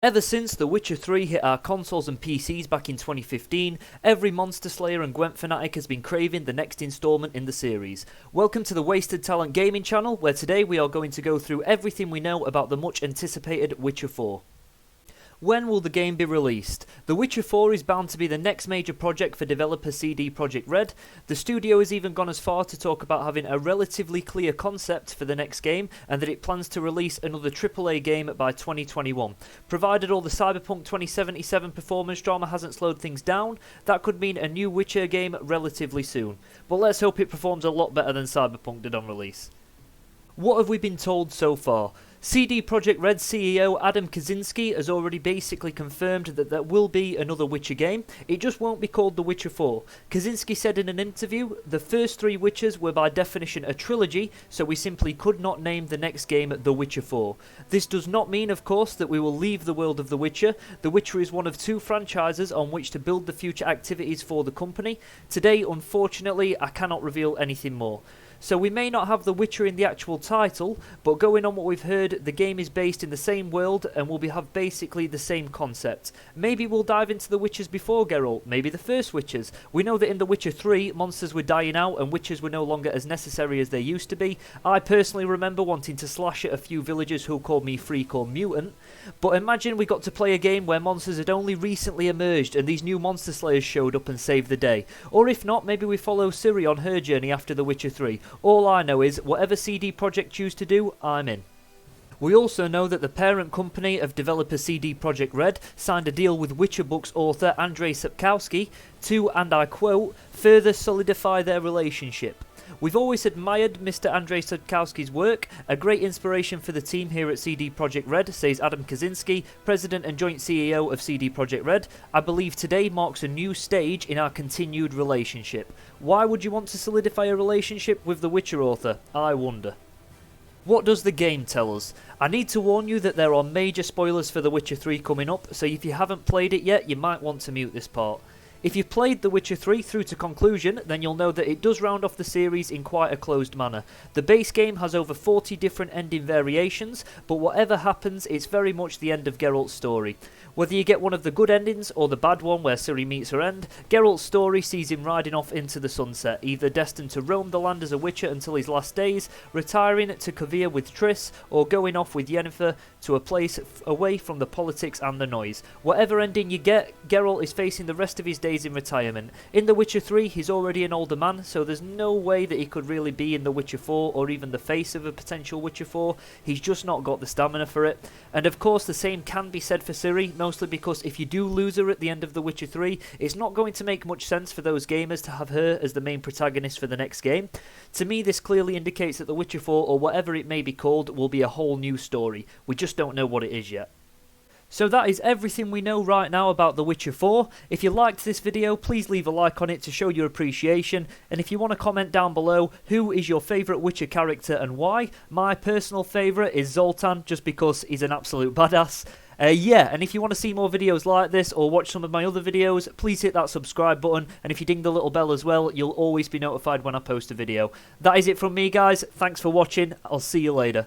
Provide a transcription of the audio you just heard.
Ever since The Witcher 3 hit our consoles and PCs back in 2015, every Monster Slayer and Gwent fanatic has been craving the next installment in the series. Welcome to the Wasted Talent Gaming channel, where today we are going to go through everything we know about the much anticipated Witcher 4. When will the game be released? The Witcher 4 is bound to be the next major project for developer CD Projekt Red. The studio has even gone as far to talk about having a relatively clear concept for the next game and that it plans to release another AAA game by 2021. Provided all the Cyberpunk 2077 performance drama hasn't slowed things down, that could mean a new Witcher game relatively soon. But let's hope it performs a lot better than Cyberpunk did on release. What have we been told so far? CD Projekt Red CEO Adam Kaczynski has already basically confirmed that there will be another Witcher game. It just won't be called The Witcher 4. Kaczynski said in an interview, the first three Witchers were by definition a trilogy, so we simply could not name the next game The Witcher 4. This does not mean, of course, that we will leave the world of The Witcher. The Witcher is one of two franchises on which to build the future activities for the company. Today, unfortunately, I cannot reveal anything more. So we may not have The Witcher in the actual title, but going on what we've heard, the game is based in the same world and will have basically the same concept. Maybe we'll dive into the Witchers before Geralt, maybe the first Witchers. We know that in The Witcher 3, monsters were dying out and Witchers were no longer as necessary as they used to be. I personally remember wanting to slash at a few villagers who called me freak or mutant, but imagine we got to play a game where monsters had only recently emerged and these new monster slayers showed up and saved the day. Or if not, maybe we follow Ciri on her journey after The Witcher 3. All I know is, whatever CD Projekt choose to do, I'm in. We also know that the parent company of developer CD Projekt Red signed a deal with Witcher books author Andrzej Sapkowski to, and I quote, further solidify their relationship. We've always admired Mr. Andrzej Sapkowski's work, a great inspiration for the team here at CD Projekt Red, says Adam Kaczynski, President and Joint CEO of CD Projekt Red. I believe today marks a new stage in our continued relationship. Why would you want to solidify a relationship with the Witcher author? I wonder. What does the game tell us? I need to warn you that there are major spoilers for The Witcher 3 coming up, so if you haven't played it yet, you might want to mute this part. If you've played The Witcher 3 through to conclusion, then you'll know that it does round off the series in quite a closed manner. The base game has over 40 different ending variations, but whatever happens, it's very much the end of Geralt's story. Whether you get one of the good endings or the bad one where Ciri meets her end, Geralt's story sees him riding off into the sunset, either destined to roam the land as a Witcher until his last days, retiring to Kovir with Triss, or going off with Yennefer to a place away from the politics and the noise. Whatever ending you get, Geralt is facing the rest of his days in retirement. In The Witcher 3, he's already an older man, so there's no way that he could really be in The Witcher 4 or even the face of a potential Witcher 4. He's just not got the stamina for it. And of course, the same can be said for Ciri, mostly because if you do lose her at the end of The Witcher 3, it's not going to make much sense for those gamers to have her as the main protagonist for the next game. To me, this clearly indicates that The Witcher 4, or whatever it may be called, will be a whole new story. We just don't know what it is yet. So that is everything we know right now about The Witcher 4. If you liked this video, please leave a like on it to show your appreciation. And if you want to comment down below, who is your favourite Witcher character and why? My personal favourite is Zoltan, just because he's an absolute badass. And if you want to see more videos like this or watch some of my other videos, please hit that subscribe button. And if you ding the little bell as well, you'll always be notified when I post a video. That is it from me, guys. Thanks for watching. I'll see you later.